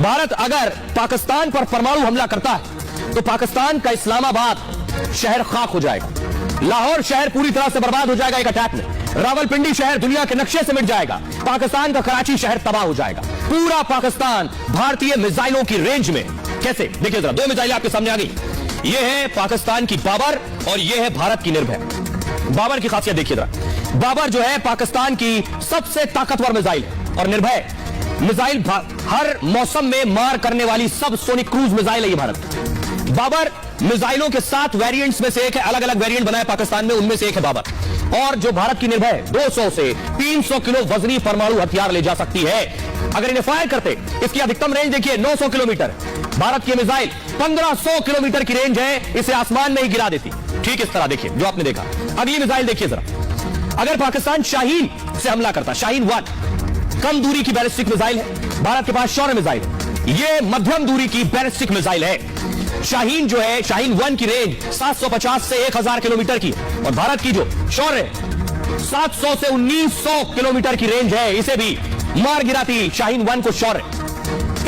भारत अगर पाकिस्तान पर परमाणु हमला करता है तो पाकिस्तान का इस्लामाबाद शहर खाक हो जाएगा, लाहौर शहर पूरी तरह से बर्बाद हो जाएगा एक अटैक में, रावलपिंडी शहर दुनिया के नक्शे से मिट जाएगा, पाकिस्तान का कराची शहर तबाह हो जाएगा, पूरा पाकिस्तान भारतीय मिसाइलों की रेंज में। कैसे? देखिए जरा, दो मिसाइलें आपके सामने आ गई। ये है पाकिस्तान की बाबर और ये है भारत की निर्भय। बाबर की खासियत देखिए जरा, बाबर जो है पाकिस्तान की सबसे ताकतवर मिसाइल है और निर्भय मिसाइल हर मौसम में मार करने वाली सब सोनिक क्रूज मिसाइल है ये भारत। बाबर मिसाइलों के 7 वेरिएंट्स में से एक है, अलग अलग वेरिएंट बनाए पाकिस्तान में, उनमें से एक है बाबर। और जो भारत की निर्भय 200 से 300 किलो वजनी परमाणु हथियार ले जा सकती है। अगर इन्हें फायर करते, इसकी अधिकतम रेंज देखिए 900 किलोमीटर। भारत की मिसाइल 1500 किलोमीटर की रेंज है, इसे आसमान में ही गिरा देती। ठीक इस तरह देखिए जो आपने देखा। अगली मिसाइल देखिए जरा, अगर पाकिस्तान शाहीन से हमला करता, शाहीन 1 कम दूरी की बैलिस्टिक मिसाइल है, भारत के पास शौर्य मिसाइल है, ये मध्यम दूरी की बैलिस्टिक मिसाइल है। शाहीन जो है, शाहीन 1 की रेंज 750 से 1000 किलोमीटर की और भारत की जो शौर्य 700 से 1900 किलोमीटर की रेंज है, इसे भी मार गिराती शाहीन 1 को शौर्य।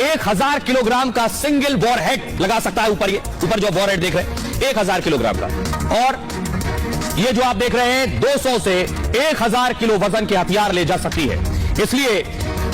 1000 किलोग्राम का सिंगल वॉर हेड लगा सकता है ऊपर जो वॉर हेड देख रहे हैं 1000 किलोग्राम का, और ये जो आप देख रहे हैं 200 से 1000 किलो वजन के हथियार ले जा सकती है। इसलिए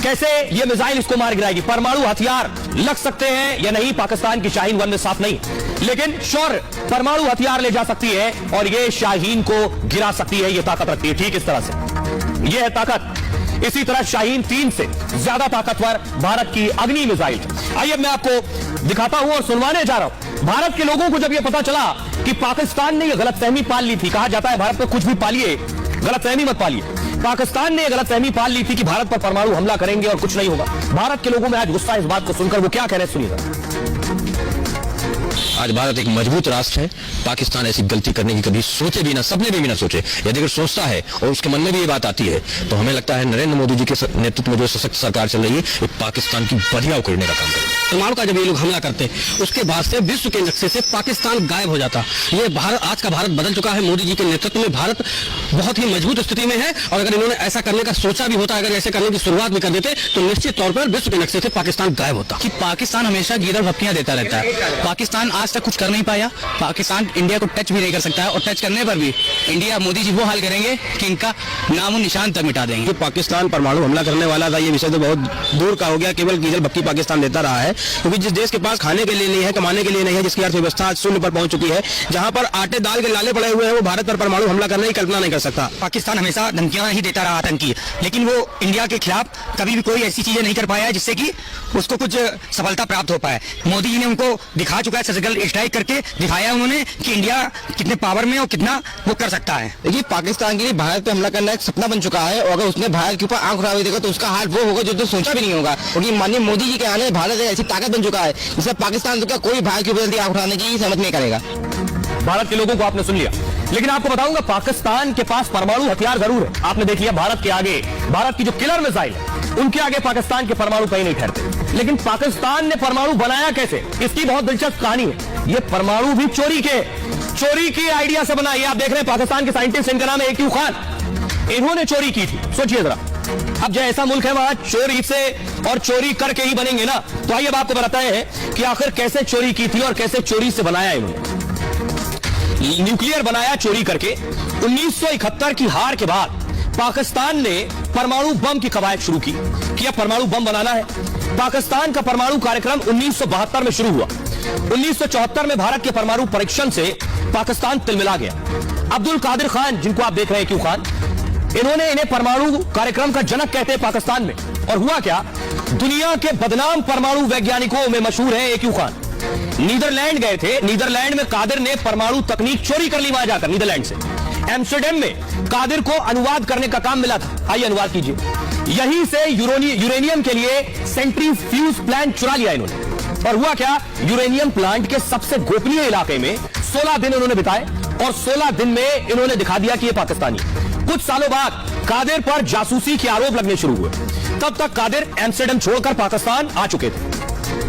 कैसे ये मिसाइल इसको मार गिराएगी? परमाणु हथियार लग सकते हैं या नहीं पाकिस्तान की शाहीन 1 में साफ नहीं, लेकिन शौर्य परमाणु हथियार ले जा सकती है और ये शाहीन को गिरा सकती है, ये ताकत रखती है। ठीक इस तरह से ये है ताकत। इसी तरह शाहीन 3 से ज्यादा ताकतवर भारत की अग्नि मिसाइल। आइए मैं आपको दिखाता हूं और सुनवाने जा रहा हूं। भारत के लोगों को जब यह पता चला कि पाकिस्तान ने यह गलतफहमी पाल ली थी, कहा जाता है भारत में कुछ भी पालिए, गलतफहमी मत पालिए। पाकिस्तान ने गलतफहमी पाल ली थी कि भारत पर परमाणु हमला करेंगे और कुछ नहीं होगा। भारत के लोगों में आज गुस्सा इस बात को सुनकर, वो क्या कह रहे हैं सुनिएगा। आज भारत एक मजबूत राष्ट्र है, पाकिस्तान ऐसी गलती करने की कभी सोचे भी ना, सपने में भी ना सोचे। यदि अगर सोचता है और उसके मन में भी ये बात आती है तो हमें लगता है नरेंद्र मोदी जी के नेतृत्व में जो सशक्त सरकार चल रही है, ये पाकिस्तान की बढ़िया उखड़ने का काम करेगी। परमाणु का जब ये लोग हमला करते उसके बाद से विश्व के नक्शे से पाकिस्तान गायब हो जाता। ये भारत, आज का भारत बदल चुका है। मोदी जी के नेतृत्व में भारत बहुत ही मजबूत स्थिति में है और अगर इन्होंने ऐसा करने का सोचा भी होता, अगर ऐसे करने की शुरुआत भी कर देते तो निश्चित तौर पर विश्व के नक्शे से पाकिस्तान गायब होता। कि पाकिस्तान हमेशा गिरर भपकियां देता रहता है। पाकिस्तान आज तक कुछ कर नहीं पाया। पाकिस्तान इंडिया को टच भी नहीं कर सकता है और टच करने पर भी इंडिया, मोदी जी वो हाल करेंगे कि इनका नामो निशान तक मिटा देंगे। पाकिस्तान परमाणु हमला करने वाला था, ये विषय तो बहुत दूर का हो गया। केवल गिरर भपकी पाकिस्तान देता रहा है, क्योंकि जिस देश के पास खाने के लिए नहीं है, कमाने के लिए नहीं है, जिसकी अर्थव्यवस्था आज शून्य पर पहुंच चुकी है, जहां पर आटे दाल के लाले पड़े हुए हैं, वो भारत पर परमाणु हमला करने की कल्पना नहीं कर सकता। पाकिस्तान हमेशा धमकियां ही देता रहा, आतंकी, लेकिन वो इंडिया के खिलाफ कभी भी कोई ऐसी चीजें नहीं कर पाया जिससे कि उसको कुछ सफलता प्राप्त हो पाए। मोदी जी ने उनको दिखा चुका है, सर्जिकल स्ट्राइक करके दिखाया उन्होंने कि इंडिया कितने पावर में और कितना वो कर सकता है। देखिए, पाकिस्तान के लिए भारत पे हमला करना एक सपना बन चुका है और अगर उसने भारत के ऊपर आंख उठा हुई देखा तो उसका हाल वो होगा जो सोचा भी नहीं होगा, क्योंकि माननीय मोदी जी के आने भारत एक ऐसी ताकत बन चुका है जिससे पाकिस्तान का कोई भारत के ऊपर आंख उठाने की समझ नहीं करेगा। भारत के लोगों को आपने सुन लिया, लेकिन आपको बताऊंगा पाकिस्तान के पास परमाणु हथियार जरूर है। आपने देख लिया भारत के आगे, भारत की जो किलर मिसाइल है उनके आगे पाकिस्तान के परमाणु कहीं नहीं ठहरते। लेकिन पाकिस्तान ने परमाणु बनाया कैसे, इसकी बहुत दिलचस्प कहानी है। ये परमाणु भी चोरी की आइडिया से बना। ये आप देख रहे हैं पाकिस्तान के साइंटिस्ट, इनका नाम है AQ खान, इन्होंने चोरी की थी। सोचिए जरा, अब जो ऐसा मुल्क है वहां चोरी से और चोरी करके ही बनेंगे ना, तो आइए अब आपको बताते हैं कि आखिर कैसे चोरी की थी और कैसे चोरी से बनाया इन्होंने। न्यूक्लियर बनाया चोरी करके। 1971 की हार के बाद पाकिस्तान ने परमाणु बम की कवायद शुरू की कि अब परमाणु बम बनाना है। पाकिस्तान का परमाणु कार्यक्रम 1972 में शुरू हुआ। 1974 में भारत के परमाणु परीक्षण से पाकिस्तान तिलमिला गया। अब्दुल कादिर खान, जिनको आप देख रहे हैं AQ खान, इन्होंने इन्हें परमाणु कार्यक्रम का जनक कहते हैं पाकिस्तान में। और हुआ क्या, दुनिया के बदनाम परमाणु वैज्ञानिकों में मशहूर है AQ खान। नीदरलैंड गए थे, नीदरलैंड में कादिर ने परमाणु तकनीक चोरी कर ली वहां जाकर नीदरलैंड से। एम्स्टर्डम में कादिर को अनुवाद करने का काम मिला था। आइए अनुवाद कीजिए। यहीं से यूरेनियम के लिए सेंट्रीफ्यूज प्लांट चुरा लिया इन्होंने। और हुआ क्या, यूरेनियम प्लांट के सबसे गोपनीय इलाके में 16 दिन उन्होंने बिताए और 16 दिन में इन्होंने दिखा दिया कि ये पाकिस्तानी। कुछ सालों बाद कादिर पर जासूसी के आरोप लगने शुरू हुए। तब तक कादिर एम्स्टर्डम छोड़कर पाकिस्तान आ चुके थे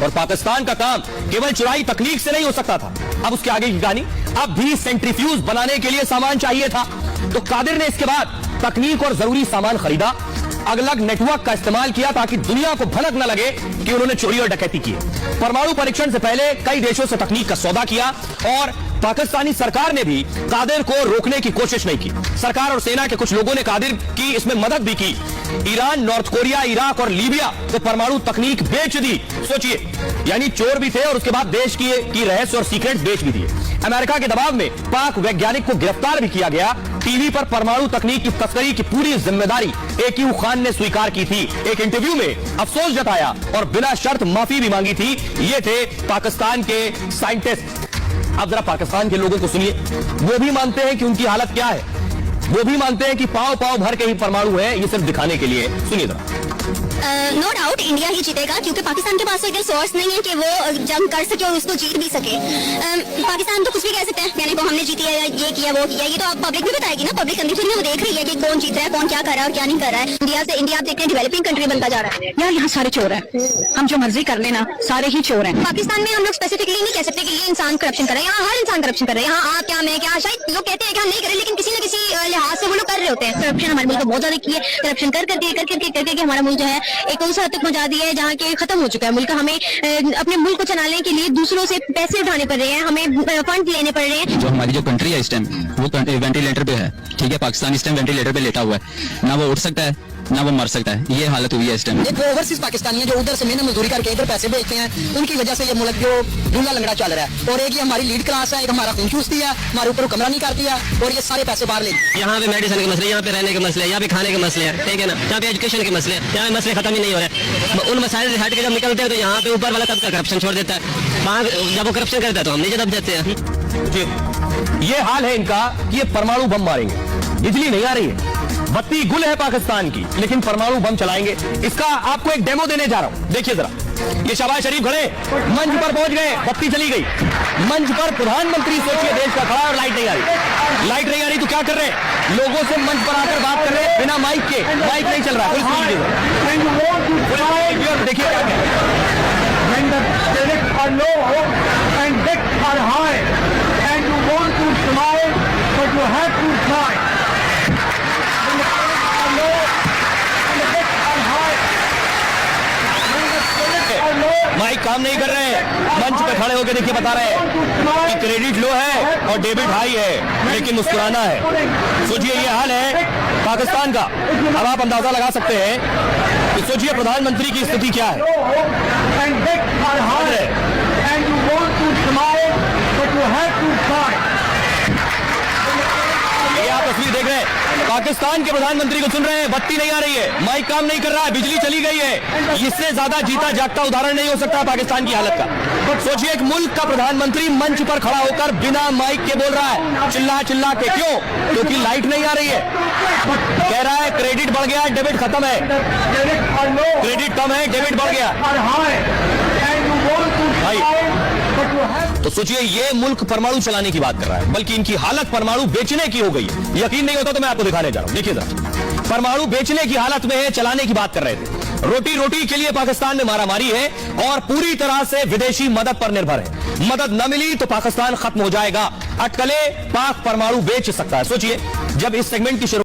और पाकिस्तान का काम केवल चुराई तकनीक से नहीं हो सकता था। अब उसके आगे की कहानी, अब भी सेंट्रीफ्यूज बनाने के लिए सामान चाहिए था। तो कादिर ने इसके बाद तकनीक और जरूरी सामान खरीदा अलग अलग नेटवर्क का इस्तेमाल किया ताकि दुनिया को भनक न लगे कि उन्होंने चोरी और डकैती की है। परमाणु परीक्षण से पहले कई देशों से तकनीक का सौदा किया और पाकिस्तानी सरकार ने भी कादिर को रोकने की कोशिश नहीं की। सरकार और सेना के कुछ लोगों ने कादिर की इसमें मदद भी की। ईरान, नॉर्थ कोरिया, इराक और लीबिया को परमाणु तकनीक बेच दी। सोचिए, यानी चोर भी थे और उसके बाद देश की रहस्य और सीक्रेट बेच भी दिए। अमेरिका के दबाव में पाक वैज्ञानिक को गिरफ्तार भी किया गया। टीवी पर परमाणु तकनीक की तस्करी की पूरी जिम्मेदारी AQ खान ने स्वीकार की थी। एक इंटरव्यू में अफसोस जताया और बिना शर्त माफी भी मांगी थी। ये थे पाकिस्तान के साइंटिस्ट। अब जरा पाकिस्तान के लोगों को सुनिए, वो भी मानते हैं कि उनकी हालत क्या है। वो भी मानते हैं कि पाव पाव भर के ही परमाणु है, ये सिर्फ दिखाने के लिए। सुनिए जरा। नो डाउट इंडिया ही जीतेगा, क्योंकि पाकिस्तान के पास एक सोर्स नहीं है कि वो जंग कर सके और उसको जीत भी सके। पाकिस्तान तो कुछ भी कह सकते हैं, यानी को हमने जीती है, ये किया वो किया, ये तो आप पब्लिक भी बताएगी ना। पब्लिक कंडीशन में वो देख रही है कि कौन जीत रहा है, कौन क्या कर रहा है और क्या नहीं कर रहा है। इंडिया आप देखते हैं डेवलपिंग कंट्री बनता जा रहा है। यार यहाँ सारे चोर हैं, हम जो मर्जी कर लेना, सारे ही चोर हैं। पाकिस्तान में हम लोग स्पेसिफिकली नहीं कह सकते कि ये इंसान करप्शन कर रहा है। यहाँ हर इंसान करप्शन कर रहा है। यहाँ आप क्या, मैं क्या, शायद लोग कहते हैं कि हम नहीं कर रहे, लेकिन किसी न किसी लिहाज से वो लोग कर रहे होते हैं। करप्शन हमारे मुल्क को बहुत ज्यादा की है। करप्शन करके हमारा मुल्क जो है एक उस हद तक पहुंचा दिया है जहाँ के खत्म हो चुका है मुल्क। हमें अपने मुल्क को चलाने के लिए दूसरों से पैसे उठाने पड़ रहे हैं, हमें फंड लेने पड़ रहे हैं। जो हमारी जो कंट्री है इस टाइम वो वेंटिलेटर पे है, ठीक है। पाकिस्तान इस टाइम वेंटिलेटर पे लेटा हुआ है, ना वो उठ सकता है ना वो मर सकता है। ये हालत हुई है इस टाइम। एक ओवरसीज पाकिस्तानी है जो उधर से मेहनत मजदूरी करके इधर पैसे भेजते हैं, उनकी वजह से ये मुल्क जो लूला लंगड़ा चल रहा है। और एक ये हमारी लीड क्लास है, एक हमारा खून चूसती है, हमारे ऊपर हुक्मरानी करती है और ये सारे पैसे बाहर ले। यहाँ पे मेडिसिन के मसले, यहाँ पे रहने के मसले, यहाँ पे खाने के मसले हैं, ठीक है ना। यहाँ पे एजुकेशन के मसले, यहाँ पे मसले खत्म ही नहीं हो रहे। उन मसाइल से हट के जब निकलते हैं तो यहाँ पे ऊपर वाला तबका करप्शन छोड़ देता है। वहाँ जब वो करप्शन करता है तो हम नीचे दब जाते हैं। ये हाल है इनका कि ये परमाणु बम मारेंगे। बिजली नहीं आ रही है, बत्ती गुल है पाकिस्तान की, लेकिन परमाणु बम चलाएंगे। इसका आपको एक डेमो देने जा रहा हूं, देखिए जरा। ये शहबाज शरीफ खड़े मंच पर पहुंच गए, बत्ती चली गई। मंच पर प्रधानमंत्री, सोचिए, देश का खड़ा और लाइट नहीं आ रही। लाइट नहीं आ रही तो क्या कर रहे हैं? लोगों से मंच पर आकर बात कर रहे हैं बिना माइक के। माइक नहीं चल रहा है। देखिए क्या कह माइक काम नहीं कर रहे हैं। मंच पे खड़े होकर देखिए बता रहे हैं कि क्रेडिट लो है और डेबिट हाई है, लेकिन मुस्कुराना है। सोचिए ये हाल है पाकिस्तान का। अब आप अंदाजा लगा सकते हैं कि सोचिए प्रधानमंत्री की स्थिति क्या है। ये आप तस्वीर देख रहे हैं, पाकिस्तान के प्रधानमंत्री को सुन रहे हैं। बत्ती नहीं आ रही है, माइक काम नहीं कर रहा है, बिजली चली गई है। इससे ज्यादा जीता जागता उदाहरण नहीं हो सकता पाकिस्तान की हालत का। सोचिए एक मुल्क का प्रधानमंत्री मंच पर खड़ा होकर बिना माइक के बोल रहा है, चिल्ला चिल्ला के। क्यों? क्योंकि लाइट नहीं आ रही है। कह रहा है क्रेडिट बढ़ गया, डेबिट खत्म है। क्रेडिट कम है, डेबिट बढ़ गया। भाई तो सोचिए ये मुल्क परमाणु चलाने की बात कर रहा है, बल्कि इनकी हालत परमाणु बेचने की हो गई है। यकीन नहीं होता तो मैं आपको दिखाने जा रहा हूं, देखिए जरा। परमाणु बेचने की हालत में है, चलाने की बात कर रहे थे। रोटी रोटी के लिए पाकिस्तान में मारामारी है और पूरी तरह से विदेशी मदद पर निर्भर है। मदद न मिली तो पाकिस्तान खत्म हो जाएगा। अटकलें पाक परमाणु बेच सकता है। सोचिए जब इस सेगमेंट की शुरुआत